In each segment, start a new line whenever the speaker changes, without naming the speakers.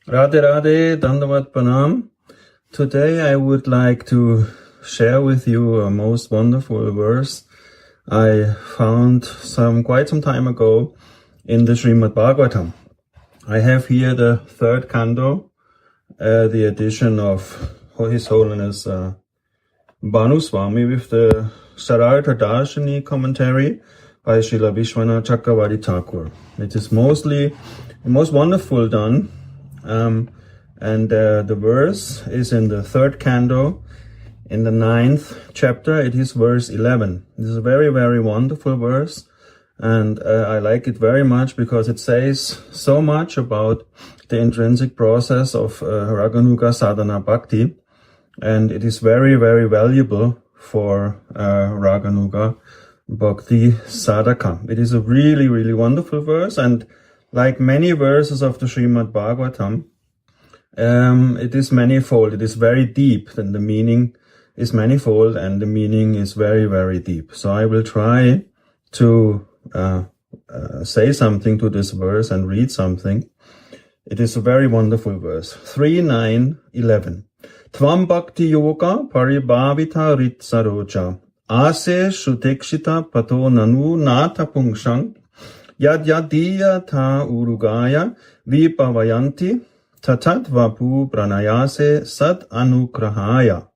Radhe Radhe, Dandavat Pranam. Today I would like to share with you a most wonderful verse I found quite some time ago in the Srimad Bhagavatam. I have here the third canto, the edition of His Holiness Bhanu Swami with the Sarartha Darshini commentary by Srila Vishwanath Chakravarti Thakur. It is most wonderful done. And the verse is in the third canto, in the 9th chapter. It is verse 11. This is a very, very wonderful verse, and I like it very much because it says so much about the intrinsic process of Raganuga Sadhana Bhakti, and it is very, very valuable for Raganuga Bhakti Sadhaka. It is a really, really wonderful verse, and like many verses of the Srimad Bhagavatam, it is manifold. It is very deep, and the meaning is manifold, and the meaning is very, very deep. So I will try to say something to this verse and read something. It is a very wonderful verse. 3:9:11. Tvam bhakti yoga paribhavita rit saroja ase shutekshita pato nanu nata pungshang Yad yadiya ta urugaya vipavayanti tatat vapu pranayase sat anugrahaya.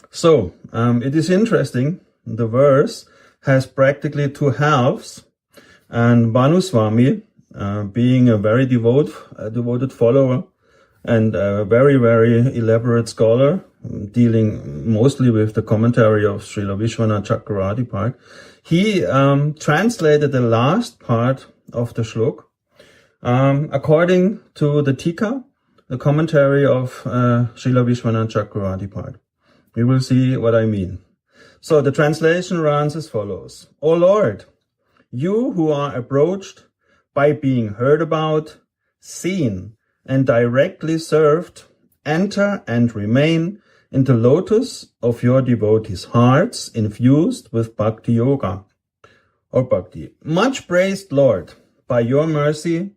So, it is interesting. The verse has practically two halves, and Bhanu Swami, being a very devoted follower and a very, very elaborate scholar, dealing mostly with the commentary of Srila Vishwanath Chakravarti part, he translated the last part of the shlok according to the Tika, the commentary of Srila Vishwanath Chakravarti part. We will see what I mean. So the translation runs as follows. O Lord, you who are approached by being heard about, seen, and directly served, enter and remain in the lotus of your devotees' hearts infused with bhakti yoga or bhakti. Much praised Lord, by your mercy,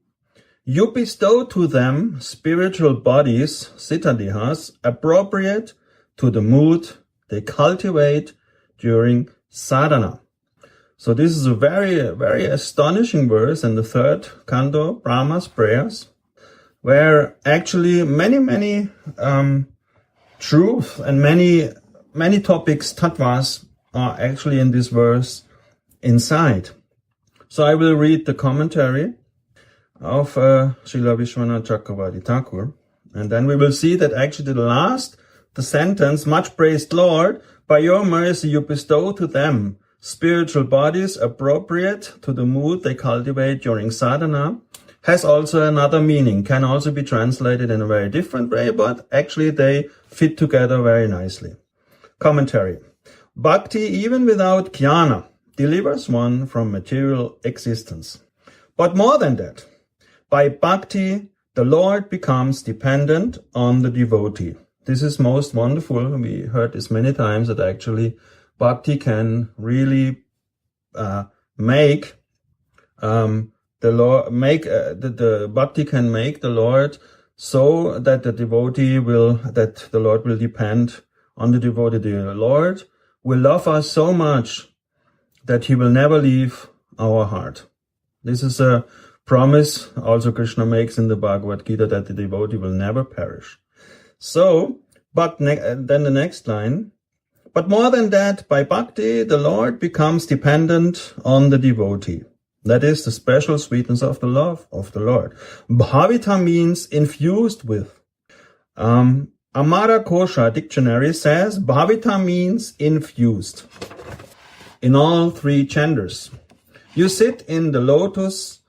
you bestow to them spiritual bodies, Siddha Dehas, appropriate to the mood they cultivate during sadhana. So this is a very, very astonishing verse in the third canto, Brahma's prayers, where actually many truth and many topics, tattvas, are actually in this verse inside. So I will read the commentary of Srila Vishwanath Chakravarti Thakur, and then we will see that actually the sentence, much praised Lord, by your mercy you bestow to them spiritual bodies appropriate to the mood they cultivate during sadhana, has also another meaning, can also be translated in a very different way, but actually they fit together very nicely. Commentary. Bhakti, even without jnana, delivers one from material existence. But more than that, by bhakti, the Lord becomes dependent on the devotee. This is most wonderful. We heard this many times that actually bhakti can really make the bhakti can make the Lord so that the Lord will depend on the devotee. The Lord will love us so much that he will never leave our heart. This is a promise also Krishna makes in the Bhagavad Gita, that the devotee will never perish. So, then the next line, but more than that, by bhakti, the Lord becomes dependent on the devotee. That is the special sweetness of the love of the Lord. Bhavita means infused with. Amara Kosha dictionary says Bhavita means infused. In all three genders. You sit on the lotus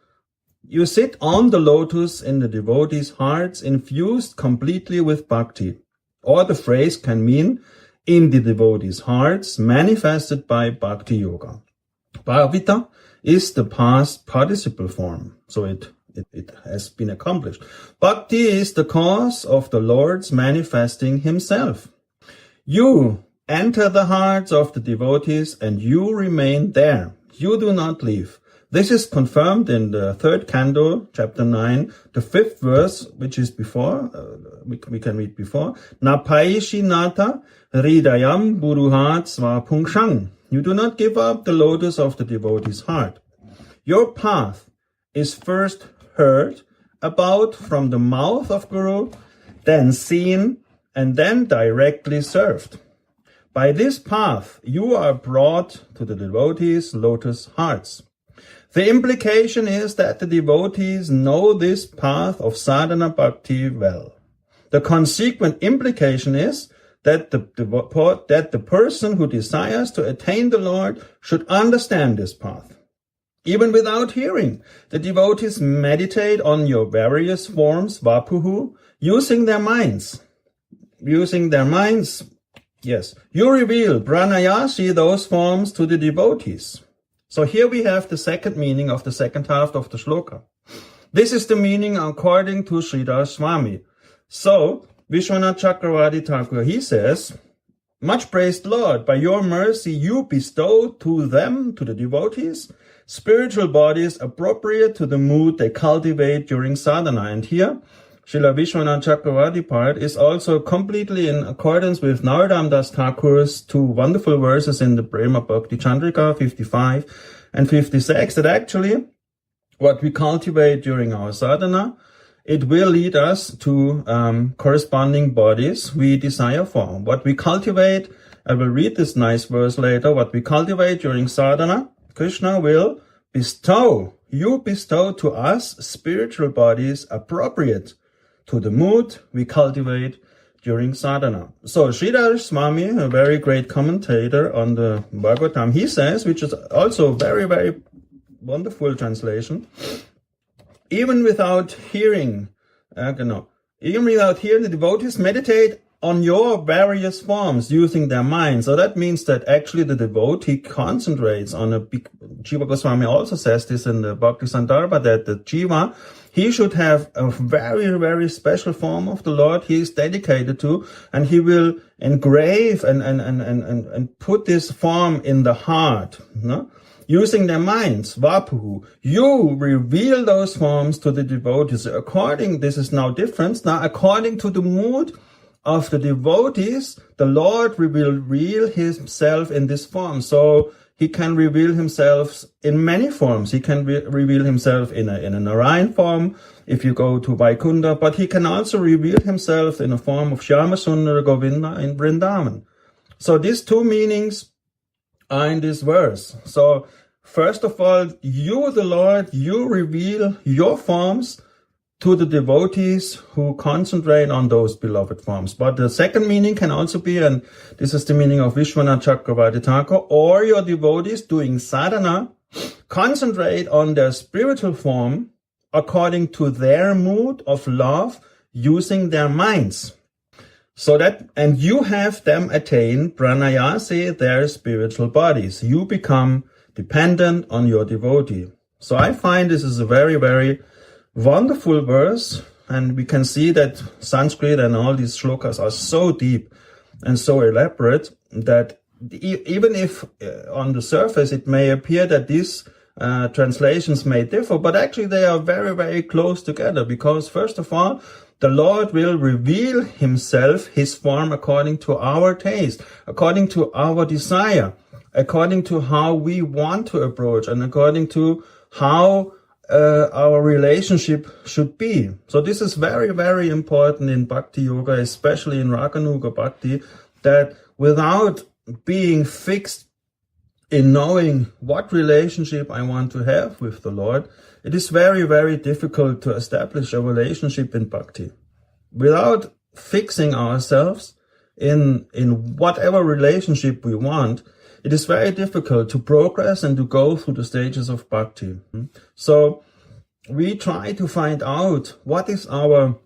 in the devotees' hearts infused completely with bhakti. Or the phrase can mean in the devotees' hearts manifested by bhakti yoga. Bhavita is the past participle form, so it has been accomplished. Bhakti is the cause of the Lord's manifesting himself. You enter the hearts of the devotees and you remain there. You do not leave. This is confirmed in the 3rd canto, chapter 9, the 5th verse, which is before, we can read before. Na paishinata hridayam buruhat svapungshang. You do not give up the lotus of the devotee's heart. Your path is first heard about from the mouth of Guru, then seen, and then directly served. By this path, you are brought to the devotees' lotus hearts. The implication is that the devotees know this path of sadhana bhakti well. The consequent implication is that the person who desires to attain the Lord should understand this path. Even without hearing, the devotees meditate on your various forms, vapuhu, using their minds. Yes, you reveal pranayasi, those forms, to the devotees. So here we have the second meaning of the second half of the shloka. This is the meaning according to Siddha Swami. So, Vishwanath Chakravarti Thakur, he says, much praised Lord, by your mercy you bestow to them, to the devotees, spiritual bodies appropriate to the mood they cultivate during sadhana. And here, Srila Vishwanath Chakravarti part is also completely in accordance with Narottam Das Thakur's 2 wonderful verses in the Prema Bhakti Chandrika 55 and 56, that actually what we cultivate during our sadhana, it will lead us to corresponding bodies we desire for. What we cultivate, I will read this nice verse later, what we cultivate during sadhana, Krishna will bestow to us spiritual bodies appropriate to the mood we cultivate during sadhana. So Sridhar Swami, a very great commentator on the Bhagavatam, he says, which is also a very, very wonderful translation, even without hearing, the devotees meditate on your various forms using their mind. So that means that actually the devotee concentrates on Jiva Goswami also says this in the Bhakti Sandarbha, that the Jiva, he should have a very, very special form of the Lord he is dedicated to, and he will engrave and put this form in the heart, no? Using their minds, vapuhu. You reveal those forms to the devotees this is now different. Now, according to the mood of the devotees, the Lord will reveal himself in this form. So he can reveal himself in many forms. He can reveal himself in a Narayan form, if you go to Vaikunta, but he can also reveal himself in a form of Shyamasundara Govinda in Vrindavan. So these 2 meanings are in this verse. So first of all, you, the Lord, you reveal your forms to the devotees who concentrate on those beloved forms. But the second meaning can also be, and this is the meaning of Vishwanath Chakravarti Thakur, or your devotees doing sadhana concentrate on their spiritual form according to their mood of love using their minds. So that, and you have them attain pranayasi, their spiritual bodies. You become dependent on your devotee. So I find this is a very, very wonderful verse, and we can see that Sanskrit and all these shlokas are so deep and so elaborate that even if on the surface it may appear that these translations may differ, but actually they are very, very close together, because first of all, the Lord will reveal himself, his form, according to our taste, according to our desire, according to how we want to approach, and according to how our relationship should be. So this is very, very important in Bhakti Yoga, especially in Raganuga Bhakti, that without being fixed in knowing what relationship I want to have with the Lord, it is very, very difficult to establish a relationship in Bhakti. Without fixing ourselves in whatever relationship we want, it is very difficult to progress and to go through the stages of Bhakti. So we try to find out what is our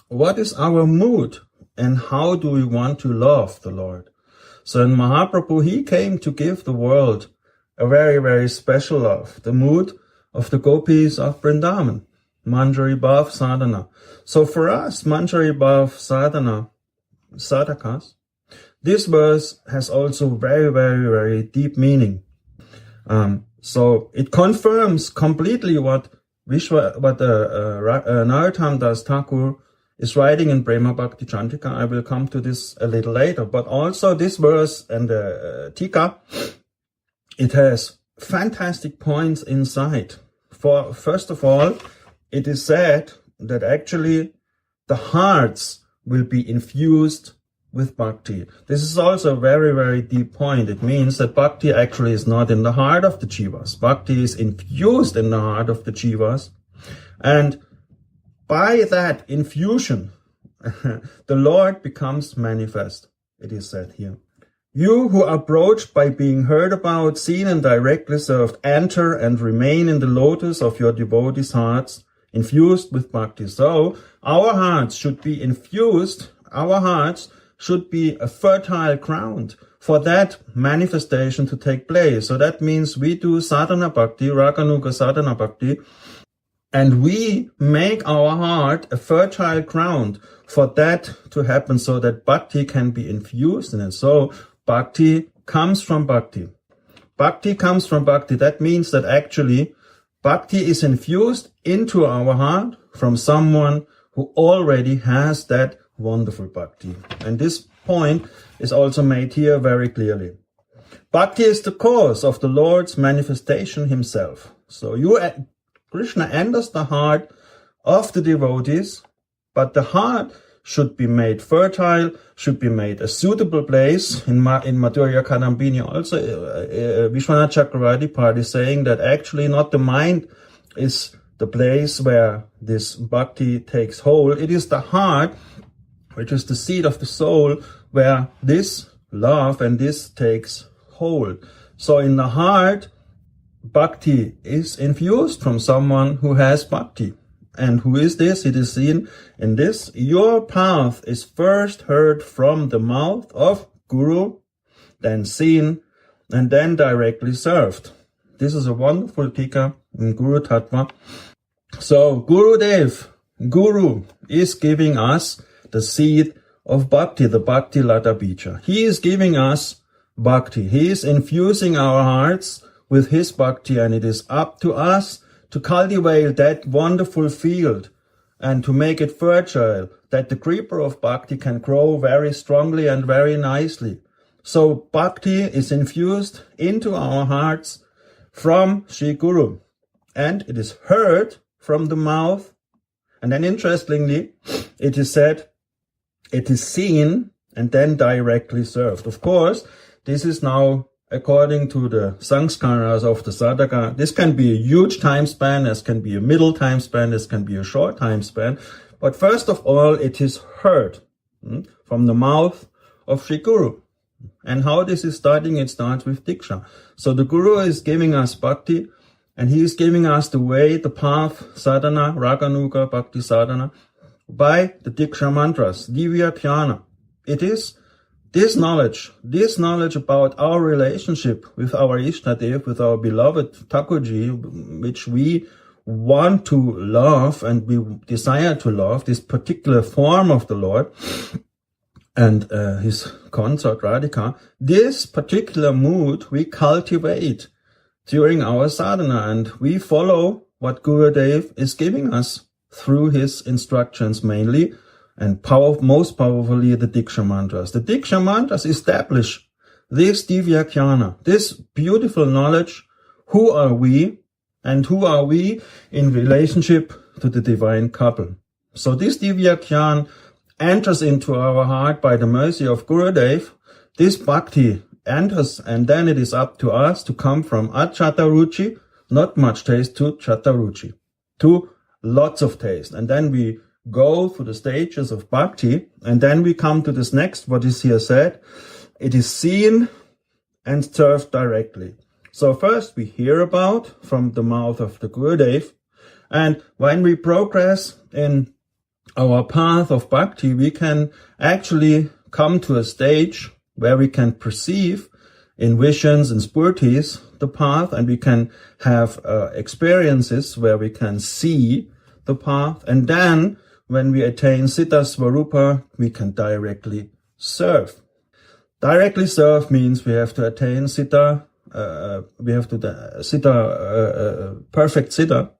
mood and how do we want to love the Lord. So in Mahaprabhu, he came to give the world a very, very special love, the mood of the gopis of Vrindavan, Manjari Bhav Sadhana. So for us, Manjari Bhav Sadhana, sadhakas, this verse has also very, very, very deep meaning. So it confirms completely what Narottam Das Thakur is writing in Prema Bhakti Chandrika. I will come to this a little later. But also this verse and the Tika, it has fantastic points inside. For first of all, it is said that actually the hearts will be infused with bhakti. This is also a very, very deep point. It means that bhakti actually is not in the heart of the jivas. Bhakti is infused in the heart of the jivas. And by that infusion, the Lord becomes manifest, it is said here. You who are approached by being heard about, seen and directly served, enter and remain in the lotus of your devotees' hearts, infused with bhakti. So our hearts should be infused, our hearts should be a fertile ground for that manifestation to take place. So that means we do sadhana bhakti, raganuga sadhana bhakti, and we make our heart a fertile ground for that to happen so that bhakti can be infused in it. So bhakti comes from bhakti. Bhakti comes from bhakti. That means that actually bhakti is infused into our heart from someone who already has that wonderful bhakti. And this point is also made here very clearly. Bhakti is the cause of the Lord's manifestation himself. So Krishna enters the heart of the devotees, but the heart should be made fertile, should be made a suitable place. In Madhurya Kadambini also, Vishwanath Chakravarti part is saying that actually not the mind is the place where this bhakti takes hold. It is the heart, which is the seat of the soul, where this love and this takes hold. So in the heart, bhakti is infused from someone who has bhakti. And who is this? It is seen in this. Your path is first heard from the mouth of Guru, then seen, and then directly served. This is a wonderful tika in Guru Tattva. So Guru is giving us the seed of bhakti, the bhakti lata bija. He is giving us bhakti. He is infusing our hearts with his bhakti, and it is up to us to cultivate that wonderful field and to make it fertile, that the creeper of bhakti can grow very strongly and very nicely. So bhakti is infused into our hearts from Sri Guru, and it is heard from the mouth. And then interestingly, it is said, it is seen and then directly served. Of course, this is now according to the sanskaras of the sadhaka. This can be a huge time span, this can be a middle time span, this can be a short time span. But first of all, it is heard from the mouth of Sri Guru. And how this is starting? It starts with Diksha. So the Guru is giving us bhakti, and he is giving us the way, the path, sadhana, raganuga, bhakti sadhana, by the Diksha mantras, divya jnana. It is this knowledge about our relationship with our Ishtadev, with our beloved Thakurji, which we want to love and we desire to love, this particular form of the Lord and his consort Radhika, this particular mood we cultivate during our sadhana, and we follow what Gurudev is giving us through his instructions mainly, and most powerfully the Diksha mantras. The Diksha mantras establish this divya jnana, this beautiful knowledge. Who are we, and who are we in relationship to the divine couple? So this divya jnana enters into our heart by the mercy of Gurudev. This bhakti enters, and then it is up to us to come from achataruchi, not much taste, to chataruchi, to lots of taste. And then we go through the stages of bhakti, and then we come to this next, what is here said. It is seen and served directly. So first we hear about from the mouth of the Gurudev, and when we progress in our path of bhakti, we can actually come to a stage where we can perceive in visions and spurtis the path, and we can have experiences where we can see the path, and then when we attain Siddha Svarupa, we can directly serve. Directly serve means we have to attain Siddha Siddha, perfect Siddha.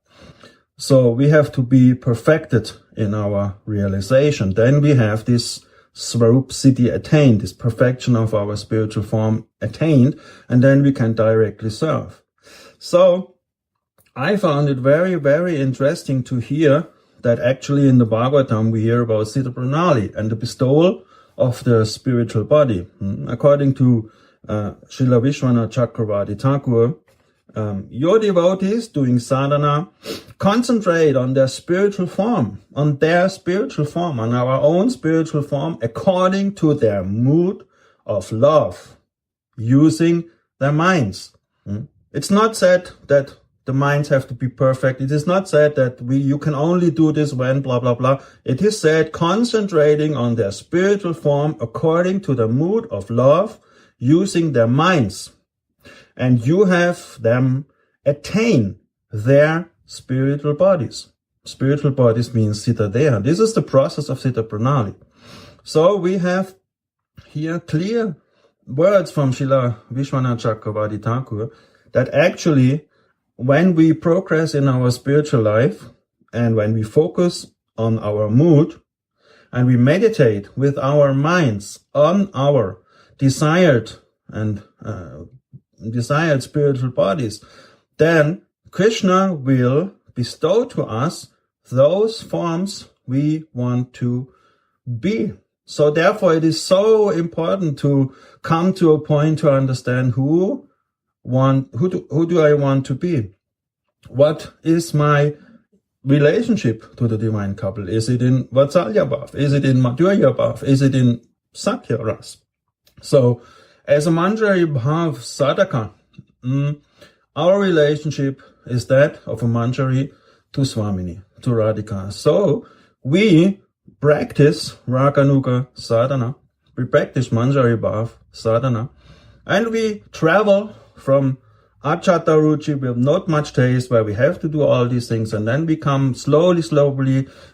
So we have to be perfected in our realization. Then we have this Svarup Siddhi attained, this perfection of our spiritual form attained, and then we can directly serve. So I found it very, very interesting to hear that actually in the Bhagavatam we hear about Siddha Pranali and the bestowal of the spiritual body. According to Srila Vishwanath Chakravarti Thakur, your devotees doing sadhana concentrate on their spiritual form, on our own spiritual form, according to their mood of love, using their minds. It's not said that the minds have to be perfect. It is not said that you can only do this when blah, blah, blah. It is said concentrating on their spiritual form according to the mood of love, using their minds. And you have them attain their spiritual bodies. Spiritual bodies means Siddha Deha. This is the process of Siddha Pranali. So we have here clear words from Srila Vishwanath Chakravarti Thakur that actually when we progress in our spiritual life and when we focus on our mood and we meditate with our minds on our desired spiritual bodies, then Krishna will bestow to us those forms we want to be. So therefore it is so important to come to a point to understand who do I want to be? What is my relationship to the divine couple? Is it in Vatsalya Bhav? Is it in Madhurya Bhav? Is it in Sakya Ras? So as a Manjari Bhav Sadhaka, our relationship is that of a Manjari to Swamini, to Radhika. So we practice Raganuga Sadhana, we practice Manjari Bhav Sadhana, and we travel from Achata Ruchi with not much taste, where we have to do all these things, and then we come slowly,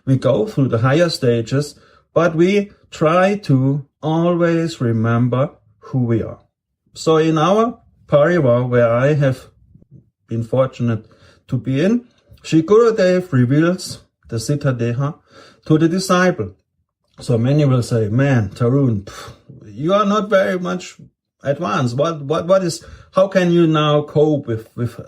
we go through the higher stages, but we try to always remember who we are. So in our parivar, where I have been fortunate to be in, Shri Gurudev reveals the Siddha Deha to the disciple. So many will say, man, Tarun, you are not very much advanced. What is, how can you now cope with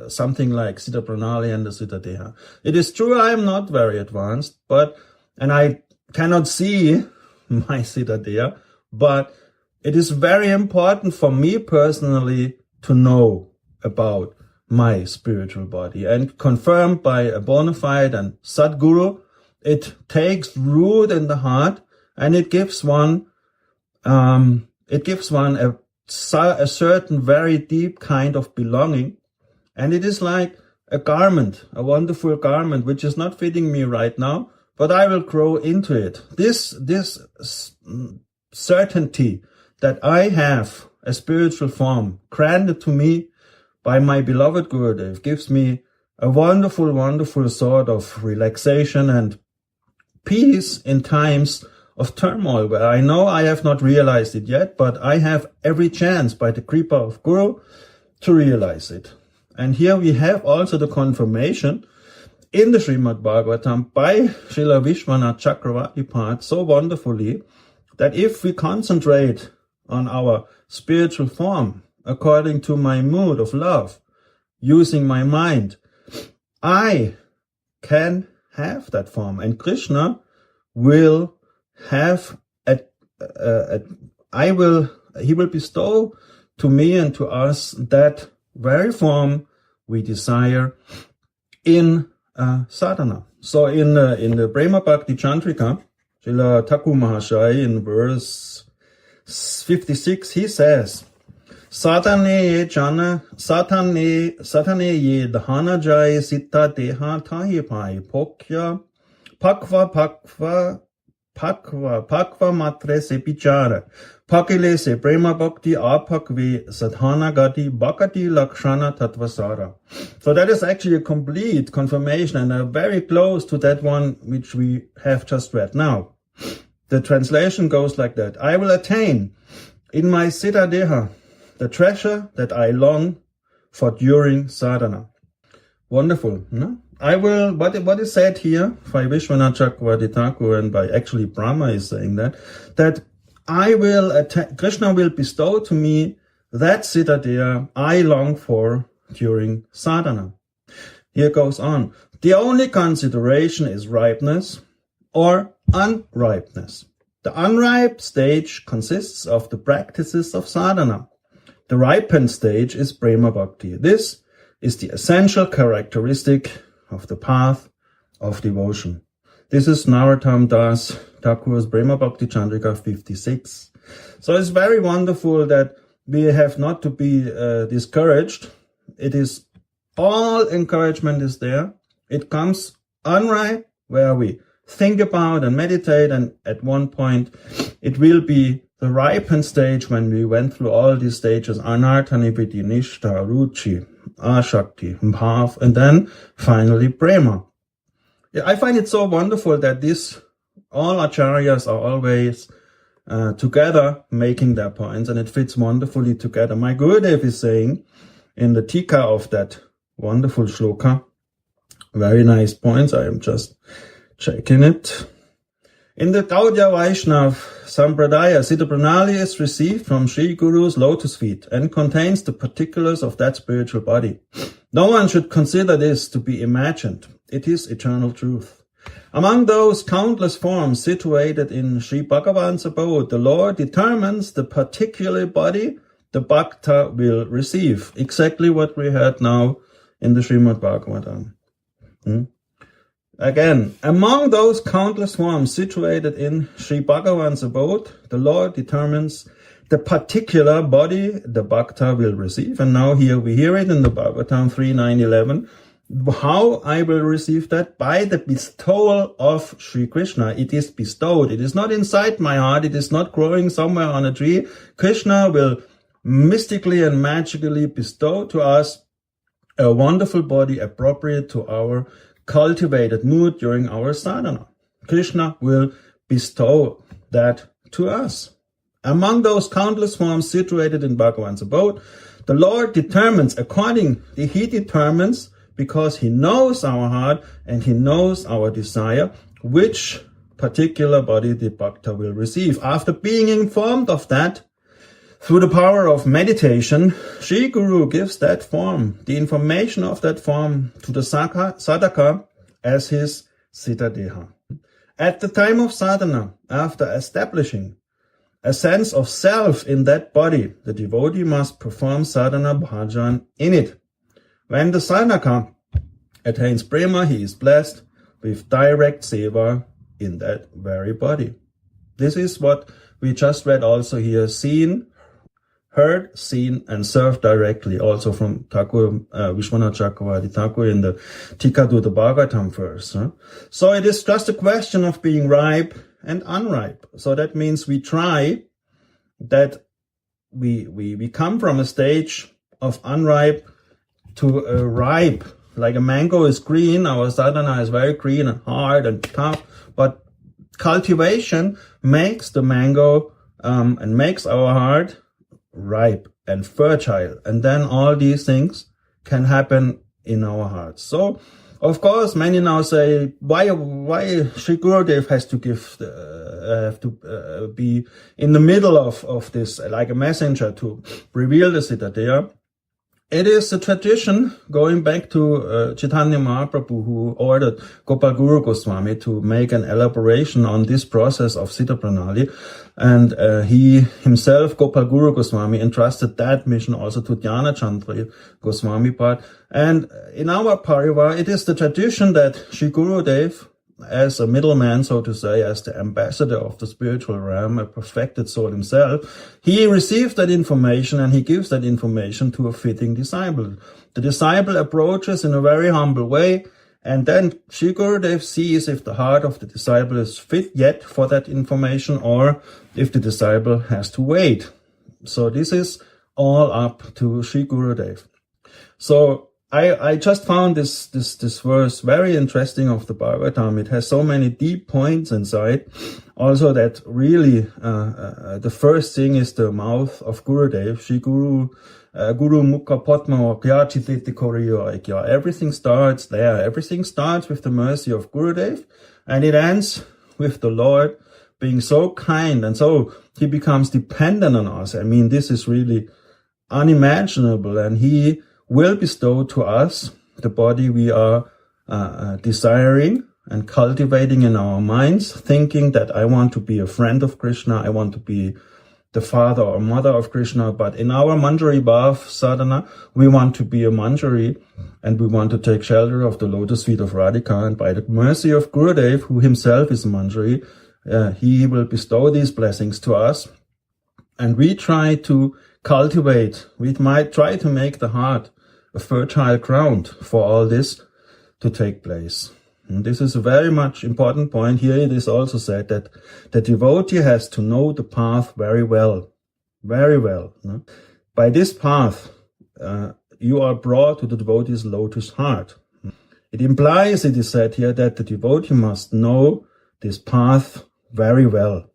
something like Siddha Pranali and the Siddha Deha? It is true, I am not very advanced, and I cannot see my Siddha Deha, but it is very important for me personally to know about my spiritual body, and confirmed by a bona fide and Sadguru, it takes root in the heart, and it gives one a certain very deep kind of belonging, and it is like a garment, a wonderful garment, which is not fitting me right now, but I will grow into it. This certainty that I have a spiritual form granted to me by my beloved Gurudev gives me a wonderful, wonderful sort of relaxation and peace in times of turmoil, where I know I have not realized it yet, but I have every chance by the Kripa of Guru to realize it. And here we have also the confirmation in the Srimad Bhagavatam by Srila Vishwanath Chakravarti part so wonderfully, that if we concentrate on our spiritual form according to my mood of love, using my mind, I can have that form, and Krishna will have he will bestow to me and to us that very form we desire in sadhana. So in the Prema Bhakti Chandrika, Srila Thakur Mahashaya in verse 56, he says, Satane ye dhana jai siddha deha tahi pai pokya pakva matre se pichara pakile se prema bhakti apakve sadhana gati bhakati lakshana tatvasara. So that is actually a complete confirmation, and very close to that one which we have just read now. The translation goes like that: I will attain in my Siddha Deha the treasure that I long for during sadhana. Wonderful, no? What is said here by Vishwanath Chakravarti Thakur, and by actually Brahma is saying that Krishna will bestow to me that Siddha Deha I long for during sadhana. Here goes on. The only consideration is ripeness or unripeness. The unripe stage consists of the practices of sadhana. The ripened stage is prema bhakti. This is the essential characteristic of the path of devotion. This is Narottam Das Thakur's Prema Bhakti Chandrika 56. So it's very wonderful that we have not to be discouraged. It is all encouragement is there. It comes unripe, where we think about and meditate, and at one point it will be the ripened stage when we went through all these stages, Anartha, Nibhiti, Nishtha, Ruchi, Ashakti, Bhav, and then finally Prema. I find it so wonderful that all acharyas are always together making their points, and it fits wonderfully together. My Gurudev is saying in the Tika of that wonderful shloka, very nice points, I am just checking it. In the Gaudiya Vaishnav Sampradaya, Siddha Pranali is received from Sri Guru's lotus feet and contains the particulars of that spiritual body. No one should consider this to be imagined. It is eternal truth. Among those countless forms situated in Sri Bhagavan's abode, the Lord determines the particular body the Bhakta will receive. Exactly what we heard now in the Srimad Bhagavatam. Again, among those countless forms situated in Sri Bhagavan's abode, the Lord determines the particular body the Bhakta will receive. And now here we hear it in the Bhagavatam 3.9.11. How I will receive that? By the bestowal of Sri Krishna. It is bestowed. It is not inside my heart. It is not growing somewhere on a tree. Krishna will mystically and magically bestow to us a wonderful body appropriate to our cultivated mood during our sadhana. Krishna will bestow that to us. Among those countless forms situated in Bhagavan's abode, the Lord determines He determines because He knows our heart and He knows our desire, which particular body the Bhakta will receive. After being informed of that, through the power of meditation, Sri Guru gives that form, the information of that form, to the sadhaka as his Siddha Deha. At the time of sadhana, after establishing a sense of self in that body, the devotee must perform sadhana bhajan in it. When the sadhaka attains prema, he is blessed with direct seva in that very body. This is what we just read also here, heard, seen, and served directly, also from Thakur, Vishwanath Chakravarti Thakur in the Tika to the Bhagavatam verse. So it is just a question of being ripe and unripe. So that means we try that we come from a stage of unripe to a ripe. Like a mango is green, our sadhana is very green and hard and tough, but cultivation makes the mango and makes our heart ripe and fertile, and then all these things can happen in our hearts. So, of course, many now say, why Sri Gurudev has to be in the middle of this, like a messenger to reveal the Siddha Deha. It is a tradition going back to Chaitanya Mahaprabhu, who ordered Gopal Guru Goswami to make an elaboration on this process of Siddha Pranali. And he himself, Gopal Guru Goswami, entrusted that mission also to Dhyana Chandra Goswami Pad. And in our parivar, it is the tradition that Sri Gurudev, as a middleman, so to say, as the ambassador of the spiritual realm, a perfected soul himself, he receives that information and he gives that information to a fitting disciple. The disciple approaches in a very humble way, and then Sri Gurudev sees if the heart of the disciple is fit yet for that information, or if the disciple has to wait. So this is all up to Sri Gurudev. So I just found this verse very interesting of the Bhagavatam. It has so many deep points inside. Also that really, the first thing is the mouth of Gurudev. Shri Guru Mukha Padma Kyachititi Koriyo. Everything starts there. Everything starts with the mercy of Gurudev, and it ends with the Lord being so kind, and so he becomes dependent on us. I mean, this is really unimaginable, and he will bestow to us the body we are desiring and cultivating in our minds, thinking that I want to be a friend of Krishna, I want to be the father or mother of Krishna. But in our Manjari Bhav sadhana, we want to be a Manjari, and we want to take shelter of the lotus feet of Radhika. And by the mercy of Gurudev, who himself is a Manjari, he will bestow these blessings to us. And we try to cultivate, we might try to make the heart a fertile ground for all this to take place. And this is a very much important point. Here it is also said that the devotee has to know the path very well. Very well. No? By this path, you are brought to the devotee's lotus heart. It implies, it is said here, that the devotee must know this path very well.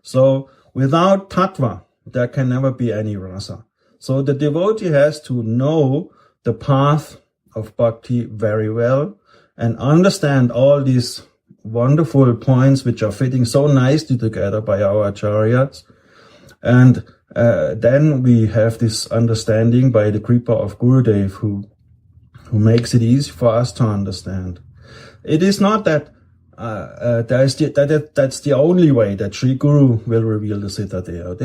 So without tattva, there can never be any rasa. So the devotee has to know the path of bhakti very well and understand all these wonderful points which are fitting so nicely together by our acharyas. And then we have this understanding by the kripa of Gurudev, who makes it easy for us to understand. It is not that that's the only way that Sri Guru will reveal the Siddha Deha.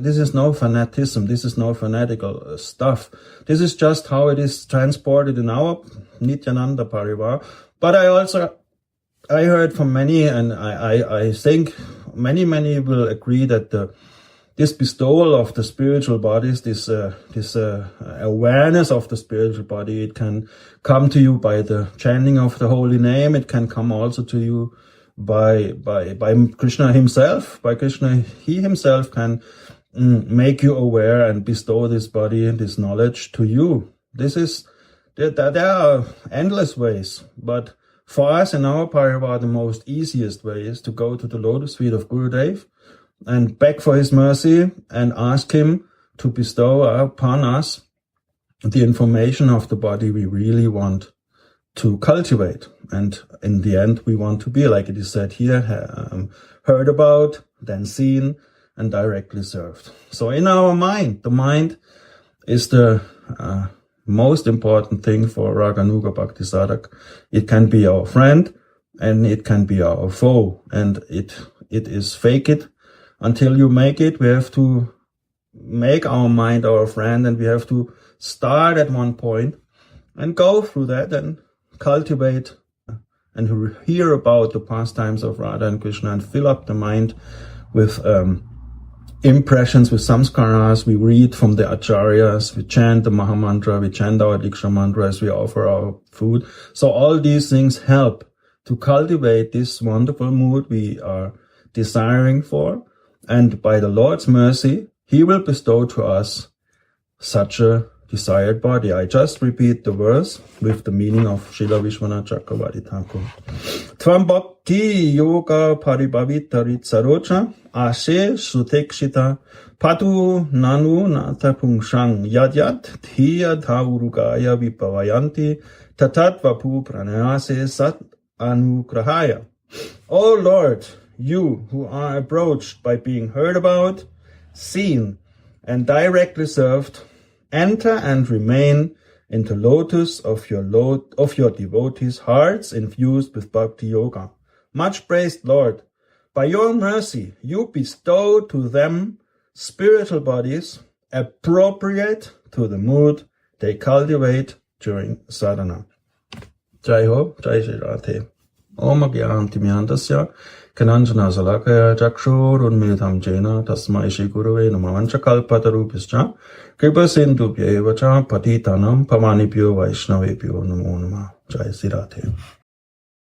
This is no fanaticism. This is no fanatical stuff. This is just how it is transported in our Nityananda Parivar. But I heard from many, and I think many will agree that this bestowal of the spiritual bodies, this awareness of the spiritual body, it can come to you by the chanting of the holy name. It can come also to you by Krishna himself. By Krishna, he himself can make you aware and bestow this body and this knowledge to you. There are endless ways, but for us in our Parivar, the most easiest way is to go to the lotus feet of Gurudev and beg for his mercy and ask him to bestow upon us the information of the body we really want to cultivate. And in the end, we want to be, like it is said here, heard about, then seen, and directly served. So in our mind, the mind is the most important thing for Raganuga Bhakti Sadhak. It can be our friend and it can be our foe. And it is fake it until you make it. We have to make our mind our friend, and we have to start at one point and go through that and cultivate and hear about the pastimes of Radha and Krishna and fill up the mind with impressions, with samskaras. We read from the acharyas, we chant the Mahamantra, we chant our Diksha mantras, we offer our food. So all these things help to cultivate this wonderful mood we are desiring for. And by the Lord's mercy, he will bestow to us such a desired body. I just repeat the verse with the meaning of Srila Vishwanath Chakravarti Thakur. Tvam bhakti yoga paribhavitarit sarocha ashe sutekshita patu nanu nata pungshang yadyat thiya dhaurugaya vipavayanti tatat vapu pranayase sat anugrahaya. O Lord, you who are approached by being heard about, seen, and directly served, enter and remain in the lotus of your devotees' hearts infused with bhakti yoga. Much praised Lord, by your mercy you bestow to them spiritual bodies appropriate to the mood they cultivate during sadhana. Jai Ho, Jai Shri Radhe. Om Agyanti Myantasya Kananjana Salakaya Chakshurunmilitam Jena Tasmai Shri Gurave Namaha Kalpatarubhischa Kripa Sindhubhya Evacha Patitanam Pavanibhyo Vaishnavebhyo Namo Namah. Jai Shri Radhe.